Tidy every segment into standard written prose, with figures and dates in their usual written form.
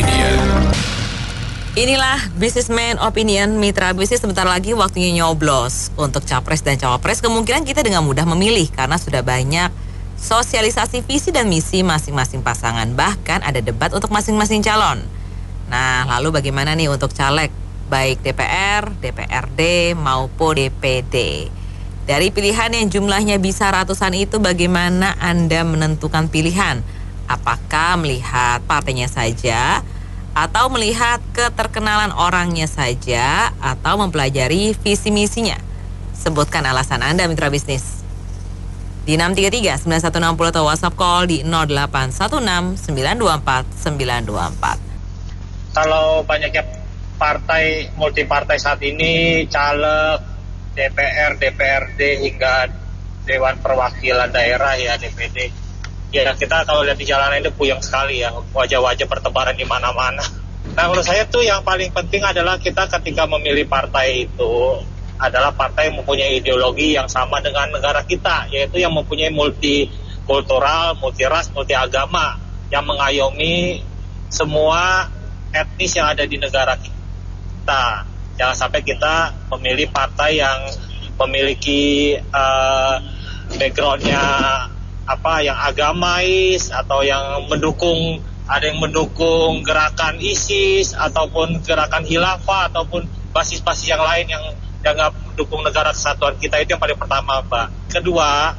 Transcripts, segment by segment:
Opinion. Inilah Businessman Opinion, mitra bisnis. Sebentar lagi waktunya nyoblos. Untuk capres dan cawapres kemungkinan kita dengan mudah memilih karena sudah banyak sosialisasi visi dan misi masing-masing pasangan. Bahkan ada debat untuk masing-masing calon. Nah, lalu bagaimana nih untuk caleg, baik DPR, DPRD maupun DPD? Dari pilihan yang jumlahnya bisa ratusan itu, bagaimana Anda menentukan pilihan? Apakah melihat partainya saja, atau melihat keterkenalan orangnya saja, atau mempelajari visi misinya? Sebutkan alasan Anda, mitra bisnis. Di 633-9160 atau WhatsApp call di 0816-924-924. Kalau banyaknya partai, multi partai saat ini, caleg, DPR, DPRD, hingga Dewan Perwakilan Daerah ya, DPD. Ya kita kalau lihat di jalanan itu puyeng sekali ya, wajah-wajah bertebaran di mana-mana. Nah menurut saya tuh yang paling penting adalah kita ketika memilih partai itu adalah partai yang mempunyai ideologi yang sama dengan negara kita, yaitu yang mempunyai multikultural, multiras, multiagama, yang mengayomi semua etnis yang ada di negara kita. Jangan sampai kita memilih partai yang memiliki backgroundnya yang agamais, atau yang mendukung, ada yang mendukung gerakan ISIS ataupun gerakan khilafah ataupun basis-basis yang lain yang nggak mendukung negara kesatuan kita. Itu yang paling pertama, Pak. Kedua,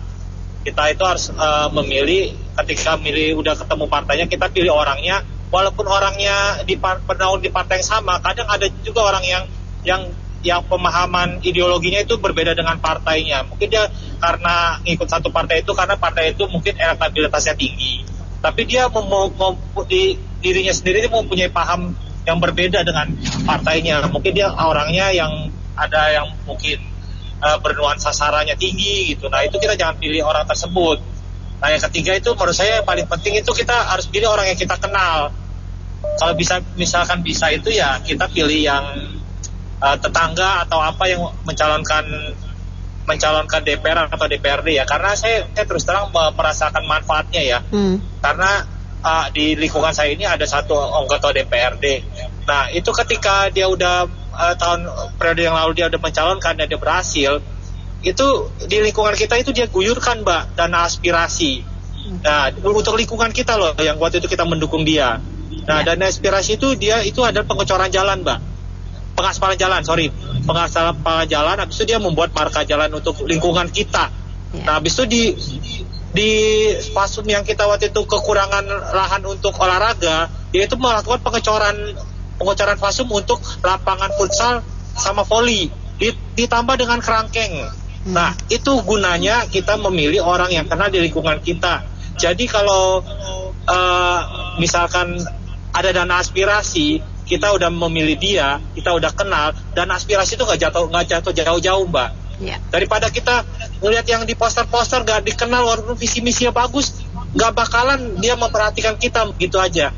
kita itu harus memilih, ketika udah ketemu partainya, kita pilih orangnya. Walaupun orangnya di partai yang sama, kadang ada juga orang yang pemahaman ideologinya itu berbeda dengan partainya. Mungkin dia karena ngikut satu partai itu karena partai itu mungkin elektabilitasnya tinggi, tapi dia dirinya sendiri mempunyai paham yang berbeda dengan partainya. Mungkin dia orangnya yang ada yang mungkin bernuansa saranya tinggi gitu. Nah itu kita jangan pilih orang tersebut. Nah yang ketiga itu menurut saya yang paling penting itu kita harus pilih orang yang kita kenal. Kalau misalkan bisa itu ya kita pilih yang tetangga atau apa yang mencalonkan DPR atau DPRD ya, karena saya terus terang merasakan manfaatnya ya. Karena di lingkungan saya ini ada satu anggota DPRD. Nah itu ketika dia udah tahun periode yang lalu dia udah mencalonkan dan dia berhasil, itu di lingkungan kita itu dia guyurkan, Mbak, dana aspirasi. Nah untuk lingkungan kita loh yang waktu itu kita mendukung dia. Nah dana aspirasi itu itu adalah pengecoran jalan, Mbak. Pengaspalan jalan, habis itu dia membuat marka jalan untuk lingkungan kita. Nah, habis itu di Fasum yang kita waktu itu kekurangan lahan untuk olahraga, dia itu melakukan pengecoran Fasum untuk lapangan futsal sama voli, ditambah dengan kerangkeng. Nah, itu gunanya kita memilih orang yang kenal di lingkungan kita. Jadi kalau misalkan ada dana aspirasi, kita udah memilih dia, kita udah kenal, dan aspirasi itu nggak jatuh jauh-jauh, Mbak. Daripada kita ngelihat yang di poster-poster nggak dikenal, walaupun visi misinya bagus, nggak bakalan dia memperhatikan kita, gitu aja.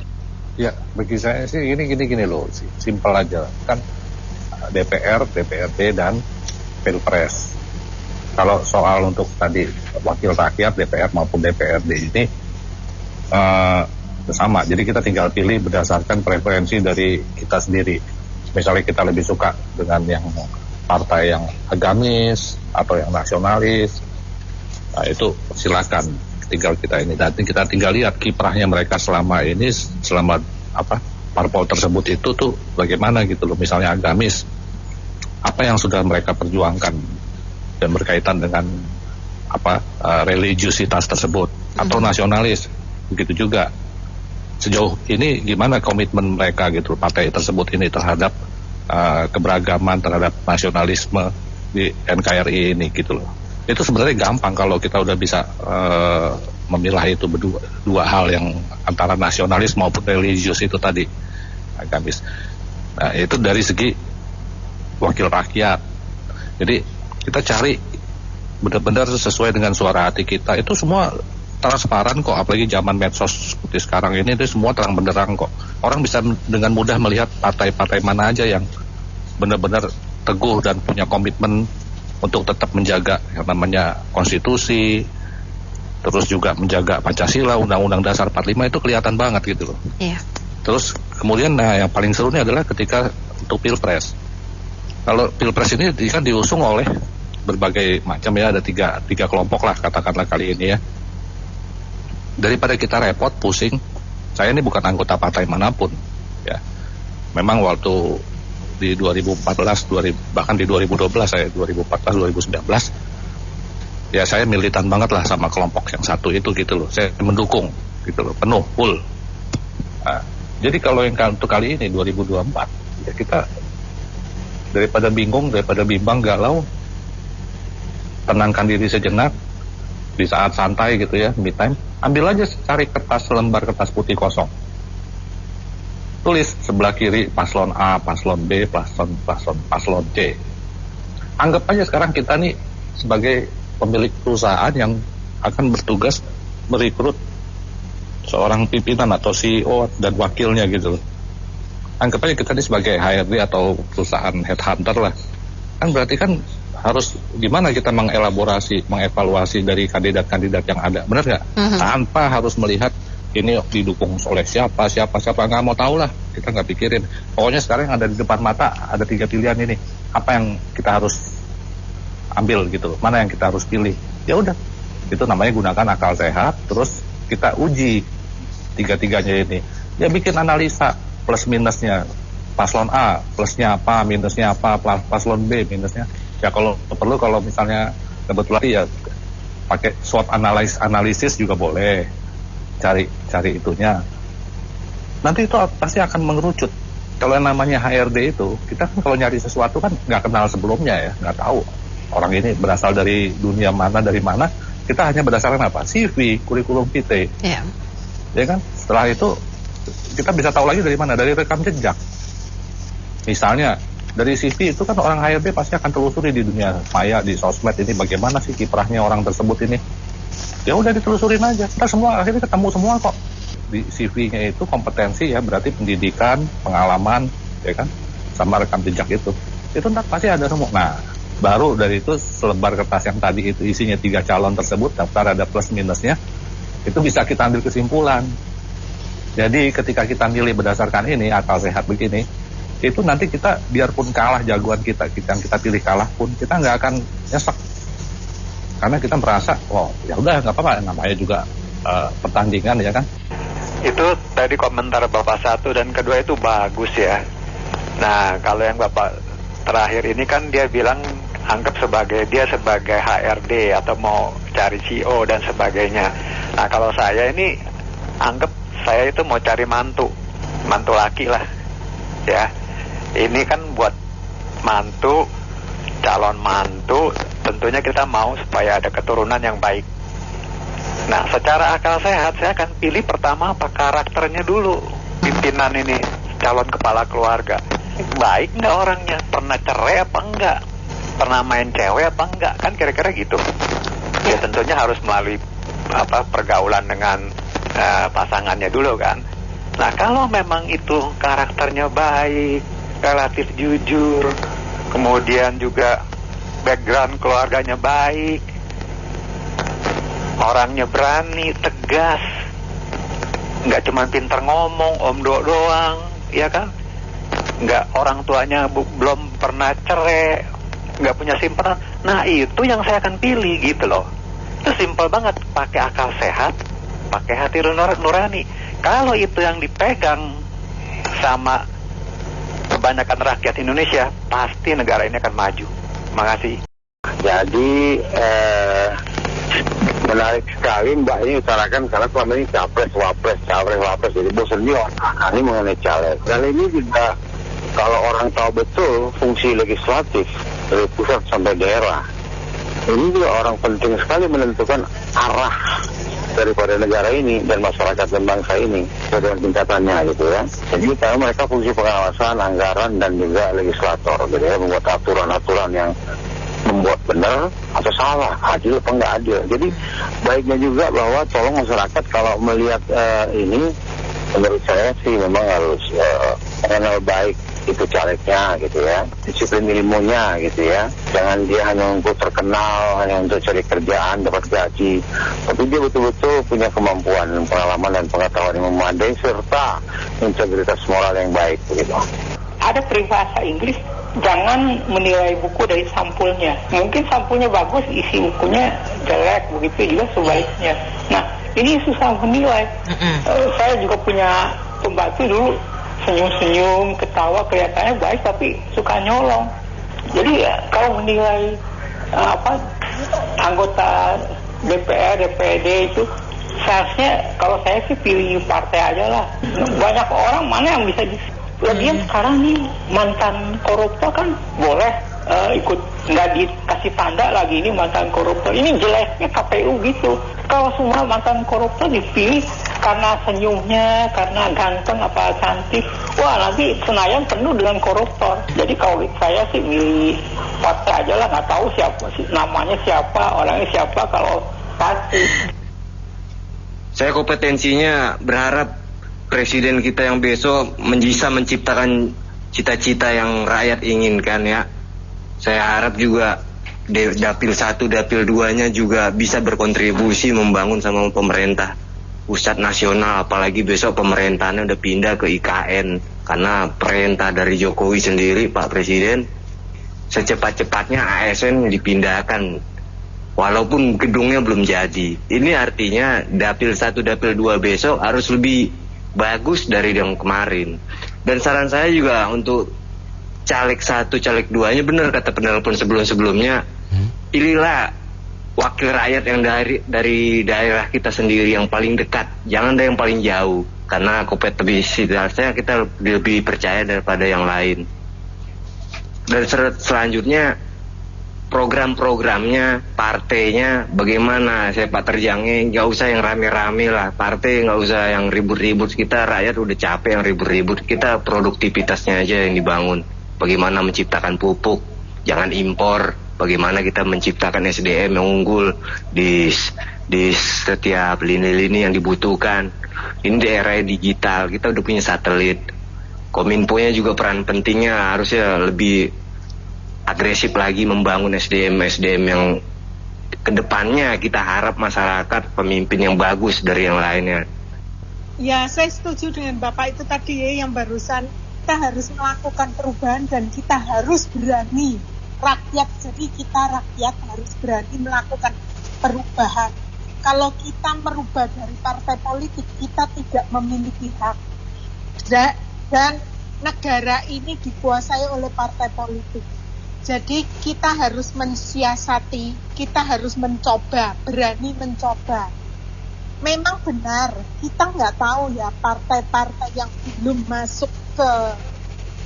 Ya, bagi saya sih gini loh, simpel aja. Kan DPR, DPRD, dan Pilpres. Kalau soal untuk tadi wakil rakyat, DPR maupun DPRD ini, sama, jadi kita tinggal pilih berdasarkan preferensi dari kita sendiri. Misalnya kita lebih suka dengan yang partai yang agamis atau yang nasionalis, nah itu silakan, tinggal kita ini. Nanti kita tinggal lihat kiprahnya mereka selama parpol tersebut itu tuh bagaimana gitu loh. Misalnya agamis, apa yang sudah mereka perjuangkan dan berkaitan dengan religiusitas tersebut, atau nasionalis, begitu juga. Sejauh ini gimana komitmen mereka gitu, partai tersebut ini terhadap keberagaman, terhadap nasionalisme di NKRI ini gitu loh. Itu sebenarnya gampang kalau kita udah bisa memilah itu dua hal yang antara nasionalis maupun religius itu tadi, agamis. Nah itu dari segi wakil rakyat. Jadi kita cari benar-benar sesuai dengan suara hati kita. Itu semua transparan kok, apalagi zaman medsos seperti sekarang ini itu semua terang benderang kok. Orang bisa dengan mudah melihat partai-partai mana aja yang benar-benar teguh dan punya komitmen untuk tetap menjaga yang namanya konstitusi, terus juga menjaga Pancasila, Undang-Undang Dasar 45, itu kelihatan banget gitu loh. Iya. Terus kemudian yang paling seru ini adalah ketika untuk pilpres. Kalau pilpres ini kan diusung oleh berbagai macam ya, ada tiga kelompok lah katakanlah kali ini ya. Daripada kita repot pusing, saya ini bukan anggota partai manapun ya. Memang waktu di 2014, bahkan di 2012 saya 2014 2019 ya saya militan banget lah sama kelompok yang satu itu gitu loh. Saya mendukung gitu loh, penuh full. Nah, jadi kalau yang untuk kali ini 2024 ya kita daripada bingung, daripada bimbang, galau, tenangkan diri sejenak di saat santai gitu ya, me time, ambil aja cari lembar kertas putih kosong, tulis sebelah kiri paslon A, paslon B, paslon C. Anggap aja sekarang kita nih sebagai pemilik perusahaan yang akan bertugas merekrut seorang pimpinan atau CEO dan wakilnya gitu loh. Anggap aja kita ini sebagai HRD atau perusahaan headhunter lah. Kan berarti kan harus gimana kita mengevaluasi dari kandidat-kandidat yang ada, benar nggak? Tanpa harus melihat ini didukung oleh siapa, nggak mau tahu lah, kita nggak pikirin. Pokoknya sekarang yang ada di depan mata ada 3 pilihan ini, apa yang kita harus ambil gitu, mana yang kita harus pilih. Ya udah, itu namanya gunakan akal sehat, terus kita uji 3-tiganya ini. Ya bikin analisa plus minusnya, paslon A plusnya apa, minusnya apa, paslon B minusnya. Ya kalau perlu, kalau misalnya kebetulan ya pakai SWOT analisis juga boleh, cari itunya. Nanti itu pasti akan mengerucut. Kalau yang namanya HRD itu, kita kan kalau nyari sesuatu kan nggak kenal sebelumnya ya, nggak tahu orang ini berasal dari dunia mana, dari mana. Kita hanya berdasarkan apa? CV, kurikulum vitae. Yeah. Ya kan? Setelah itu kita bisa tahu lagi dari mana? Dari rekam jejak. Misalnya dari CV itu kan orang HRD pasti akan telusuri di dunia maya, di sosmed ini bagaimana sih kiprahnya orang tersebut ini. Ya udah ditelusurin aja. Kita semua akhirnya ketemu semua kok. Di CV-nya itu kompetensi ya, berarti pendidikan, pengalaman, ya kan, sama rekam jejak itu ntar pasti ada semua. Nah, baru dari itu selebar kertas yang tadi itu isinya 3 calon tersebut, daftar ada plus minusnya, itu bisa kita ambil kesimpulan. Jadi ketika kita milih berdasarkan ini, akal sehat begini, itu nanti kita biarpun kalah jagoan kita yang kita pilih kalah pun, kita nggak akan nyesek. Karena kita merasa, ya udah nggak apa-apa, namanya juga pertandingan ya kan. Itu tadi komentar Bapak satu dan kedua itu bagus ya. Nah kalau yang Bapak terakhir ini kan dia bilang dia sebagai HRD atau mau cari CEO dan sebagainya. Nah kalau saya ini anggap saya itu mau cari mantu laki lah ya. Ini kan buat calon mantu, tentunya kita mau supaya ada keturunan yang baik. Nah, secara akal sehat, saya akan pilih pertama apa karakternya dulu. Pimpinan ini, calon kepala keluarga. Baik nggak orangnya? Pernah cerai apa enggak? Pernah main cewek apa enggak? Kan kira-kira gitu. Ya tentunya harus melalui pergaulan dengan pasangannya dulu kan. Nah, kalau memang itu karakternya baik, relatif jujur, kemudian juga background keluarganya baik, orangnya berani, tegas, nggak cuma pintar ngomong, omdo doang, ya kan? Nggak, orang tuanya belum pernah cerai, nggak punya simpanan. Nah itu yang saya akan pilih gitu loh. Itu simpel banget, pakai akal sehat, pakai hati nurani. Kalau itu yang dipegang sama kebanyakan rakyat Indonesia, pasti negara ini akan maju. Makasih. Jadi menarik sekali Mbak ini utarakan, karena selama ini capres wapres, jadi bosan juga ini mengenai caleg. Dan ini juga kalau orang tahu betul fungsi legislatif dari pusat sampai daerah, ini juga orang penting sekali menentukan arah daripada negara ini dan masyarakat dan bangsa ini dengan tingkatannya gitu ya. Jadi karena mereka fungsi pengawasan, anggaran dan juga legislator gitu ya, membuat aturan-aturan yang membuat benar atau salah, adil apa enggak adil. Jadi baiknya juga bahwa tolong masyarakat kalau melihat ini, menurut saya sih memang harus mengenal baik itu calegnya gitu ya, disiplin ilmunya gitu ya, jangan dia hanya untuk terkenal, hanya untuk cari kerjaan, dapat gaji, tapi dia betul-betul punya kemampuan, pengalaman dan pengetahuan yang memadai serta integritas moral yang baik begitu. Ada peribahasa Inggris, jangan menilai buku dari sampulnya. Mungkin sampulnya bagus, isi bukunya jelek, begitu juga sebaliknya. Nah, ini susah menilai. Saya juga punya pembantu dulu, senyum-senyum, ketawa, kelihatannya baik, tapi suka nyolong. Jadi ya, kalau menilai anggota DPR, DPD itu, seharusnya kalau saya sih pilih partai aja lah. Banyak orang mana yang bisa dia sekarang nih mantan koruptor kan boleh ikut, nggak dikasih tanda lagi ini mantan koruptor. Ini jeleknya KPU gitu. Kalau semua mantan koruptor dipilih karena senyumnya, karena ganteng apa cantik, wah nanti Senayan penuh dengan koruptor. Jadi kalau saya sih milih partai aja lah, nggak tahu siapa namanya, siapa orangnya, siapa kalau pasti. Saya kompetensinya berharap presiden kita yang besok bisa menciptakan cita-cita yang rakyat inginkan ya. Saya harap juga Dapil 1, Dapil 2-nya juga bisa berkontribusi membangun sama pemerintah pusat nasional, apalagi besok pemerintahannya udah pindah ke IKN. Karena perintah dari Jokowi sendiri, Pak Presiden, secepat-cepatnya ASN dipindahkan. Walaupun gedungnya belum jadi. Ini artinya Dapil 1, Dapil 2 besok harus lebih bagus dari yang kemarin. Dan saran saya juga untuk caleg 1, caleg 2-nya, benar kata penelpon sebelumnya, pilihlah wakil rakyat yang dari daerah kita sendiri yang paling dekat, jangan dari yang paling jauh, karena kompetensinya kita lebih percaya daripada yang lain. Dan selanjutnya program-programnya, partainya bagaimana, sepak terjangnya, nggak usah yang rame-rame lah, partai nggak usah yang ribut-ribut, kita rakyat udah capek yang ribut-ribut, kita produktivitasnya aja yang dibangun, bagaimana menciptakan pupuk, jangan impor, bagaimana kita menciptakan SDM yang unggul di setiap lini-lini yang dibutuhkan. Ini di era digital, kita udah punya satelit, Kominfo-nya juga peran pentingnya harusnya lebih agresif lagi membangun SDM yang kedepannya kita harap masyarakat pemimpin yang bagus dari yang lainnya. Ya, saya setuju dengan Bapak itu tadi ya, yang barusan. Kita harus melakukan perubahan dan kita harus berani. Rakyat, jadi kita rakyat harus berani melakukan perubahan. Kalau kita merubah dari partai politik, kita tidak memiliki hak. Dan negara ini dikuasai oleh partai politik. Jadi kita harus mensiasati, kita harus mencoba, berani mencoba. Memang benar, kita nggak tahu ya partai-partai yang belum masuk ke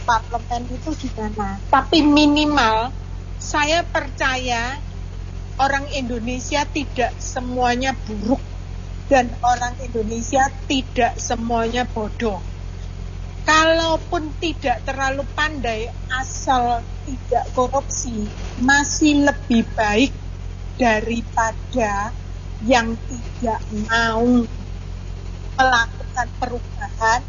parlemen itu gimana. Tapi minimal, saya percaya orang Indonesia tidak semuanya buruk. Dan orang Indonesia tidak semuanya bodoh. Kalaupun tidak terlalu pandai, asal tidak korupsi, masih lebih baik daripada yang tidak mau melakukan perubahan,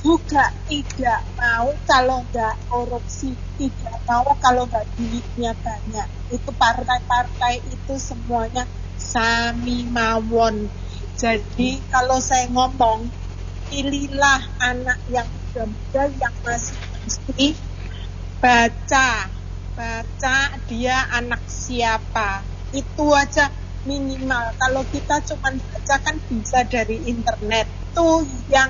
juga tidak mau kalau nggak korupsi, tidak mau kalau nggak duitnya banyak. Itu partai-partai itu semuanya sami mawon. Jadi kalau saya ngomong, pilihlah anak yang muda-muda yang masih mesti baca dia anak siapa, itu aja minimal. Kalau kita cuma baca kan bisa dari internet, itu yang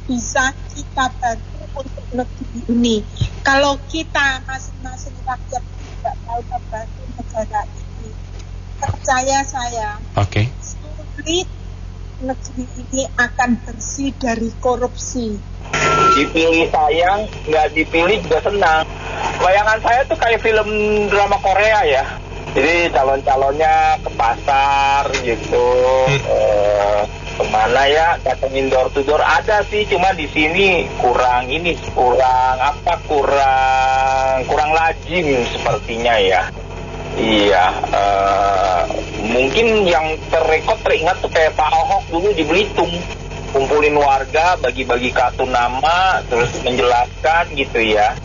bisa kita bantu untuk negeri ini. Kalau kita masing-masing rakyat tidak mau membantu negara ini, percaya saya, sulit negeri ini akan bersih dari korupsi. Dipilih sayang, nggak dipilih juga senang. Bayangan saya tuh kayak film drama Korea ya. Jadi calon-calonnya ke pasar gitu, kemana ya, datengin door to door. Ada sih, cuma di sini kurang lazim sepertinya ya. Iya, mungkin yang teringat tuh kayak Pak Ahok dulu di Belitung. kumpulin warga, bagi-bagi kartu nama, terus menjelaskan gitu ya.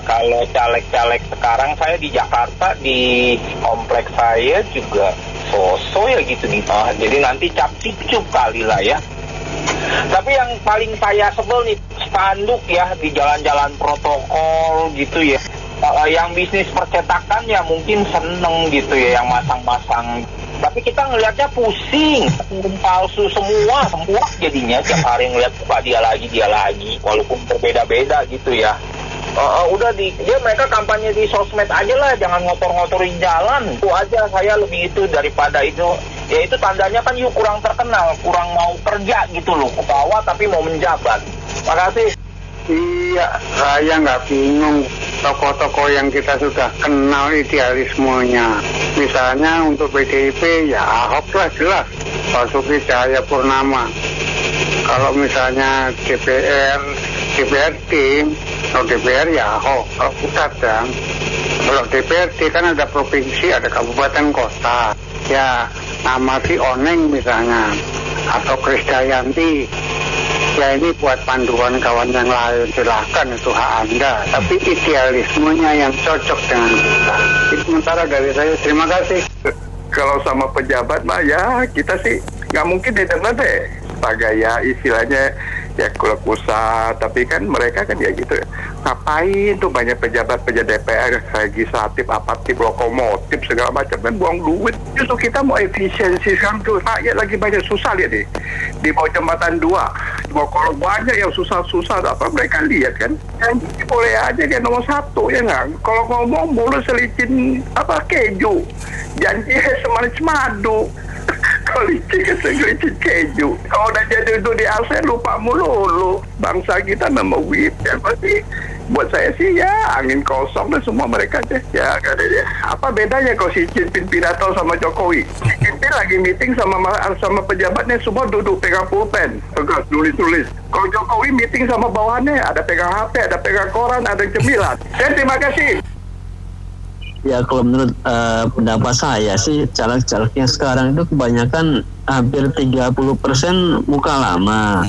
Kalau caleg-caleg sekarang, saya di Jakarta, di kompleks saya juga sosok ya gitu nih. Jadi nanti cap-cip kali lah ya. Tapi yang paling saya sebel nih, spanduk ya di jalan-jalan protokol gitu ya. Yang bisnis percetakan ya mungkin seneng gitu ya, yang masang-masang. Tapi kita ngelihatnya pusing, palsu semua jadinya. Tiap hari ngelihat muka dia lagi, walaupun berbeda-beda gitu ya. Mereka kampanye di sosmed aja lah, jangan ngotor-ngotorin jalan. Itu aja, saya lebih itu daripada itu. Ya itu tandanya kan you kurang terkenal, kurang mau kerja gitu loh, ke bawah tapi mau menjabat. Makasih. Iya, saya nggak bingung tokoh-tokoh yang kita sudah kenal idealismenya. Misalnya untuk PDIP, ya Ahok lah jelas, Basuki Cahayapurnama. Kalau misalnya DPRD, kalau DPR ya Ahok, kalau pusat kan. Kalau DPRD kan ada provinsi, ada kabupaten kota. Ya nama si Oneng misalnya, atau Krisdayanti. Ya ini buat panduan kawan yang lain, silahkan itu hak Anda. Tapi idealismenya yang cocok dengan kita. Itu sementara dari saya, terima kasih. Kalau sama pejabat mah ya kita sih nggak mungkin didengar deh. Sebagai ya istilahnya ya kuasa, tapi kan mereka kan ya gitu. Ngapain tuh banyak pejabat DPR, legislatif, apatif, lokomotif segala macam, kan buang duit. Justru kita mau efisiensi sekarang tuh, rakyat lagi banyak susah lihat nih. Di bawah jembatan 2 kalau banyak yang susah-susah, apa mereka lihat kan? Yang boleh aja kayak nomor 1 ya nggak? Kalau ngomong boleh selicin keju, janji semanis madu. Kalau licin kan selicin keju. Kalau udah jadi itu di ASEAN lupa mulu. Bangsa kita memang duit ya pasti. Buat saya sih ya angin kosong dan semua mereka deh. Ya katanya. Apa bedanya kalau si Jinping pidato sama Jokowi? Si Jinping lagi meeting sama pejabatnya, semua duduk pegang pulpen, tegas tulis. Kalau Jokowi meeting sama bawahannya, ada pegang HP, ada pegang koran, ada cemilan. Terima kasih. Ya kalau menurut pendapat saya sih, caleg-calegnya sekarang itu kebanyakan hampir 30% muka lama.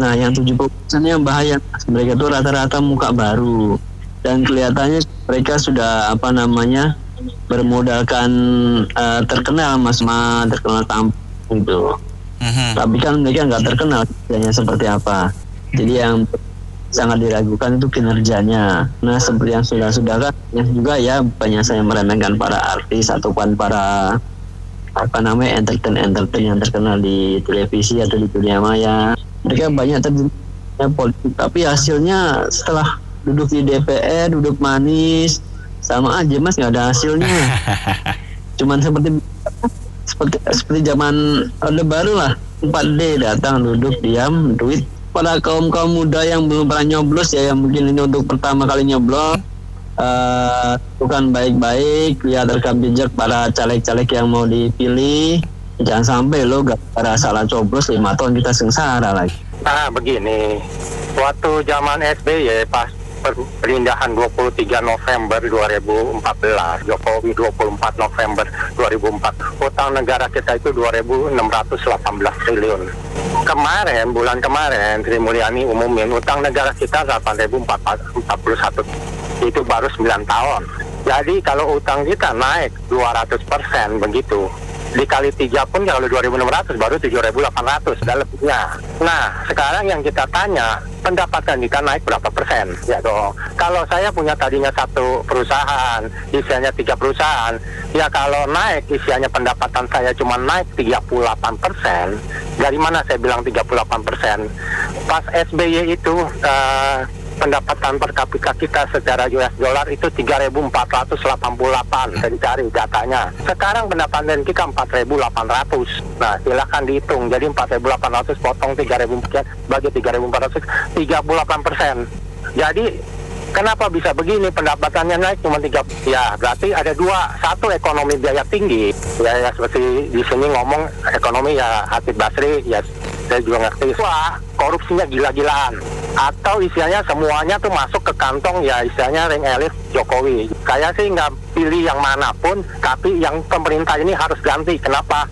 Nah yang 70% yang bahaya, mereka itu rata-rata muka baru. Dan kelihatannya mereka sudah bermodalkan terkenal terkenal tampang gitu. Tapi kan mereka nggak terkenal kerjanya seperti apa. Jadi yang sangat diragukan itu kinerjanya. Nah seperti yang sudah kan juga ya, banyak saya meremehkan para artis ataupun para entertain yang terkenal di televisi atau di dunia maya. Mereka banyak terjun politik, tapi hasilnya setelah duduk di DPR, duduk manis, sama aja mas, nggak ada hasilnya. Cuman seperti zaman Orde Baru lah, 4D datang, duduk, diam, duit. Pada kaum muda yang belum pernah nyoblos ya, yang mungkin ini untuk pertama kali nyoblos, bukan baik-baik, lihat rekam jejak para caleg-caleg yang mau dipilih. Jangan sampai lo gara-gara salah coblos 5 tahun kita sengsara lagi. Nah begini, waktu zaman SBY pas perpindahan 23 November 2014, Jokowi 24 November 2004, utang negara kita itu 2.618 triliun. Bulan kemarin Sri Mulyani umumin utang negara kita 8.041, itu baru 9 tahun. Jadi kalau utang kita naik 200% begitu, dikali 3 pun kalau 2.600 baru 7.800 dan lebihnya. Nah sekarang yang kita tanya, pendapatan kita naik berapa persen? Ya dong. Kalau saya punya tadinya 1 perusahaan, isinya 3 perusahaan, ya kalau naik isinya pendapatan saya cuma naik 38%. Dari mana saya bilang 38%? Pas SBY itu pendapatan per kapita kita secara US dollar itu 3.488, saya cari datanya. Sekarang pendapatan kita 4.800. Nah, silakan dihitung. Jadi 4.800 potong 3.000 bagi 3.400, 38%. Jadi kenapa bisa begini pendapatannya naik cuma 3? Ya, berarti ada 2. 1 ekonomi biaya tinggi. Ya seperti di sini ngomong ekonomi ya Hatib Basri, ya saya juga ngerti. 2, korupsinya gila-gilaan. Atau istilahnya semuanya tuh masuk ke kantong ya istilahnya ring elit Jokowi. Saya sih nggak pilih yang manapun, tapi yang pemerintah ini harus ganti. Kenapa?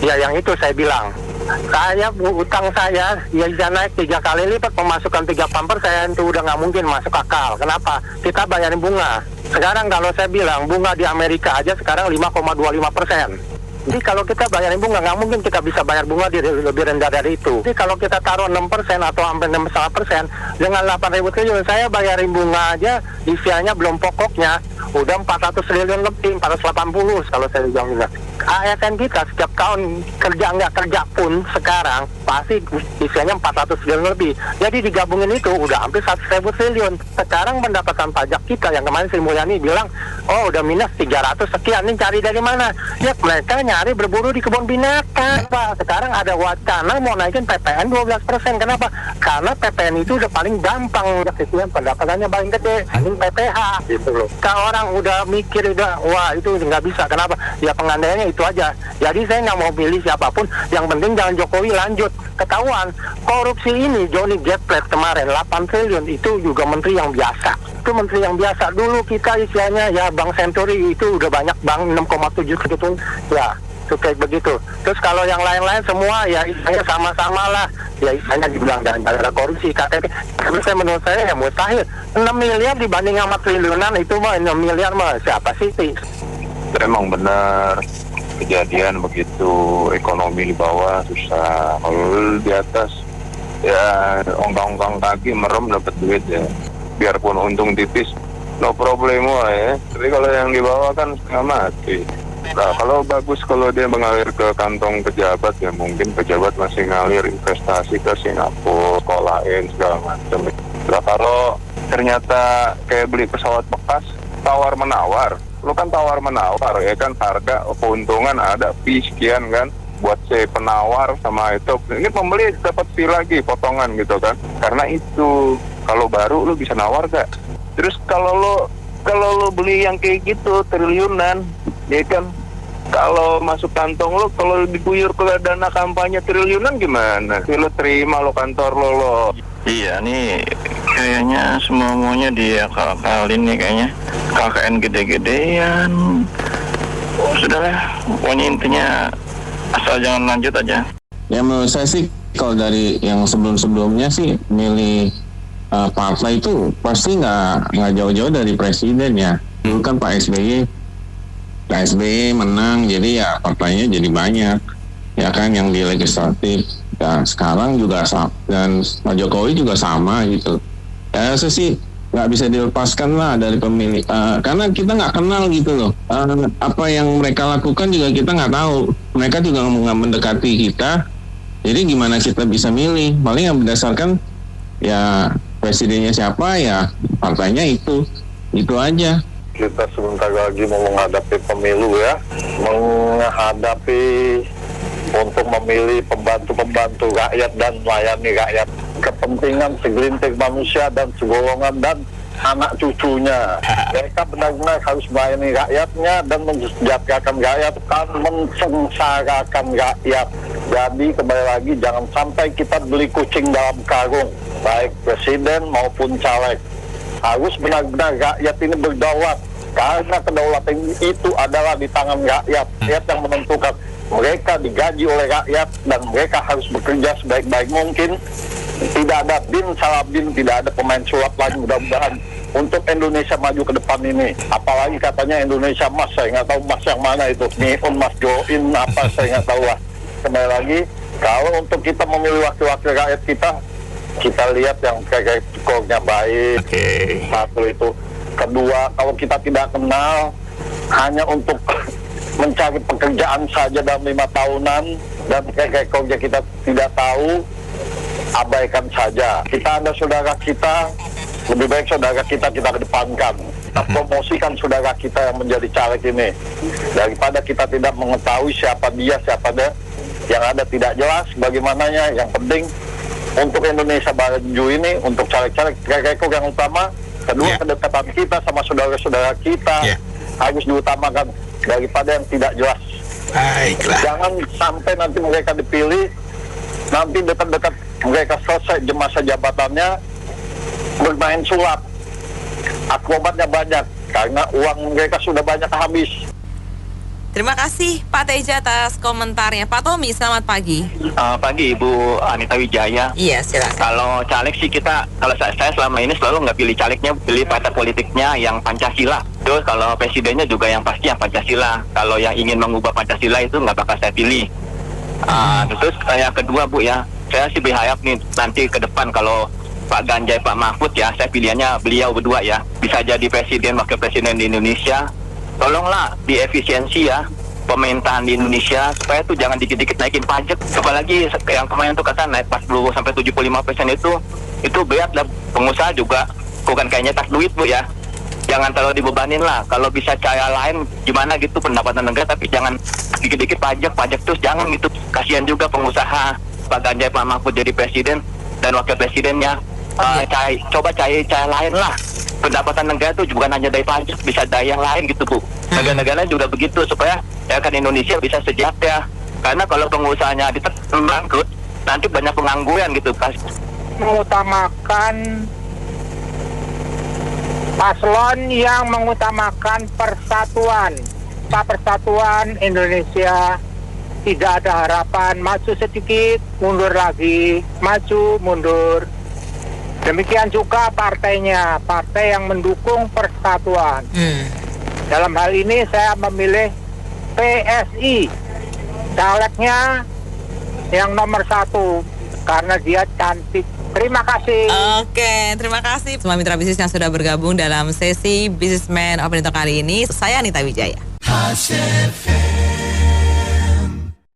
Ya yang itu saya bilang, Saya utang saya ya bisa naik 3 kali lipat, pemasukan 3% itu udah nggak mungkin masuk akal. Kenapa? Kita bayarin bunga. Sekarang kalau saya bilang bunga di Amerika aja sekarang 5,25%. Jadi kalau kita bayarin bunga, nggak mungkin kita bisa bayar bunga lebih rendah dari itu. Jadi kalau kita taruh 6% atau hampir 6,5%, dengan 8.000 triliun, saya bayarin bunga aja, isianya belum pokoknya, udah 400 triliun lebih, 480 kalau saya bilang. ASN kita setiap tahun kerja nggak kerja pun sekarang pasti isinya 400 triliun lebih. Jadi digabungin itu udah hampir 100.000 triliun. Sekarang pendapatan pajak kita yang kemarin Sri Mulyani bilang, oh udah minus 300 sekian, ini cari dari mana? Ya mereka nyari berburu di kebun binatang. Pak, sekarang ada wacana mau naikin PPN 12%. Kenapa? Karena PPN itu udah paling gampang. Itu yang pendapatannya paling gede, paling PPH gitu loh. Kalau orang udah mikir udah, wah itu nggak bisa. Kenapa? Ya pengandaiannya itu aja. Jadi saya nggak mau pilih siapapun. Yang penting jangan Jokowi lanjut. Ketahuan korupsi ini Johnny Gatlet kemarin 8 triliun itu juga menteri yang biasa. Itu menteri yang biasa. Dulu kita isinya ya Bank Century itu udah banyak bank 6,7 gitu ya. Itu kayak begitu. Terus kalau yang lain-lain semua ya istilahnya sama-sama lah. Ya istilahnya dibilang dan ada korupsi KTP. Tapi menurut saya ya mustahil. 6 miliar dibanding sama triliunan itu mah 6 miliar mah siapa sih? Emang benar kejadian begitu, ekonomi di bawah susah, kalau di atas ya ongkang-ongkang kaki merem dapat duit ya, biarpun untung tipis no problemo ya. Tapi kalau yang di bawah kan setengah mati. Nah kalau bagus kalau dia mengalir ke kantong pejabat ya mungkin pejabat masih ngalir investasi ke Singapura, sekolahin segala macam. Nah kalau ternyata kayak beli pesawat bekas tawar menawar, lo kan tawar menawar ya kan, harga keuntungan ada fee sekian kan buat si penawar sama itu, ini pembeli dapat fee lagi potongan gitu kan. Karena itu kalau baru lo bisa nawar gak? Terus kalau lo beli yang kayak gitu triliunan ya kan, kalau masuk kantong lo, kalau diguyur ke dana kampanye triliunan gimana? Lo terima lo kantor lo. Iya nih kayaknya semuanya dia kalin nih kayaknya. KKN gede-gedean. Oh, sudahlah, pokoknya intinya asal jangan lanjut aja. Ya menurut saya sih kalau dari yang sebelum-sebelumnya sih milih partai itu pasti nggak jauh-jauh dari presiden ya. Dulu kan Pak SBY menang, jadi ya partainya jadi banyak ya kan yang di legislatif. Ya sekarang juga dan Pak Jokowi juga sama gitu. Ya saya sih nggak bisa dilepaskan lah dari pemilih karena kita nggak kenal gitu loh, apa yang mereka lakukan juga kita nggak tahu, mereka juga nggak mendekati kita, jadi gimana kita bisa milih? Paling yang berdasarkan ya presidennya siapa ya partainya itu aja. Kita sebentar lagi mau menghadapi pemilu ya, menghadapi untuk memilih pembantu-pembantu rakyat dan melayani rakyat. Kepentingan segelintir manusia dan segolongan dan anak cucunya. Mereka benar-benar harus melayani rakyatnya dan mensejahterakan rakyat, kan mensengsarakan rakyat. Jadi kembali lagi jangan sampai kita beli kucing dalam karung, baik presiden maupun caleg. Harus benar-benar rakyat ini berdaulat, karena kedaulatan itu adalah di tangan rakyat. Rakyat yang menentukan. Mereka digaji oleh rakyat dan mereka harus bekerja sebaik-baik mungkin. Tidak ada bin salah bin, tidak ada pemain sulap lagi mudah-mudahan untuk Indonesia maju ke depan ini. Apalagi katanya Indonesia emas, saya nggak tahu emas yang mana itu, Niun, Mas Join, apa saya nggak tahu lah. Kembali lagi, kalau untuk kita memilih wakil-wakil rakyat kita lihat yang kayak skornya baik. Satu itu. Kedua, kalau kita tidak kenal, hanya untuk mencari pekerjaan saja dalam 5 tahunan dan kayak kerja kita tidak tahu, abaikan saja. Kita ada saudara kita, lebih baik saudara kita kedepankan. Kita promosikan saudara kita yang menjadi caleg ini, daripada kita tidak mengetahui siapa dia yang ada tidak jelas bagaimananya. Yang penting untuk Indonesia maju ini, untuk caleg-caleg kayak yang utama. Kedua, kedekatan kita sama saudara-saudara kita harus diutamakan daripada yang tidak jelas. Baiklah. Jangan sampai nanti mereka dipilih, nanti dekat-dekat mereka selesai masa jabatannya bermain sulap, akrobatnya banyak karena uang mereka sudah banyak habis. Terima kasih Pak Teja atas komentarnya. Pak Tommy, selamat pagi. Pagi Ibu Anita Wijaya. Iya, silakan. Kalau caleg sih kalau saya selama ini selalu nggak pilih calegnya, pilih partai politiknya yang Pancasila. Terus kalau presidennya juga yang pasti yang Pancasila. Kalau yang ingin mengubah Pancasila itu nggak bakal saya pilih. Terus yang kedua Bu ya, saya sih berharap nih nanti ke depan kalau Pak Ganjar, Pak Mahfud ya, saya pilihannya beliau berdua ya, bisa jadi presiden, wakil presiden di Indonesia. Tolonglah diefisiensi ya pemerintahan di Indonesia supaya tuh jangan dikit-dikit naikin pajak. Apalagi yang kemarin tuh kata naik 40-75% itu berat lah. Pengusaha juga bukan kayak nyetak duit Bu ya. Jangan terlalu dibebanin lah. Kalau bisa cara lain gimana gitu pendapatan negara, tapi jangan dikit-dikit pajak terus jangan gitu. Kasihan juga pengusaha. Pak Ganjar, Pak Mahfud jadi presiden dan wakil presidennya. Coba cari cara lain lah. Pendapatan negara itu bukan hanya dari pajak, bisa dari yang lain gitu Bu. Negara-negara juga begitu supaya ya kan Indonesia bisa sejahtera. Karena kalau pengusahanya bangkrut, nanti banyak pengangguran gitu. Mengutamakan paslon yang mengutamakan persatuan. Persatuan Indonesia tidak ada harapan maju sedikit, mundur lagi, maju, mundur. Demikian juga partainya, partai yang mendukung persatuan. Dalam hal ini saya memilih PSI, calegnya yang nomor 1 karena dia cantik. Terima kasih. Oke, terima kasih semua mitra bisnis yang sudah bergabung dalam sesi Businessman Opinion kali ini. Saya Anita Wijaya.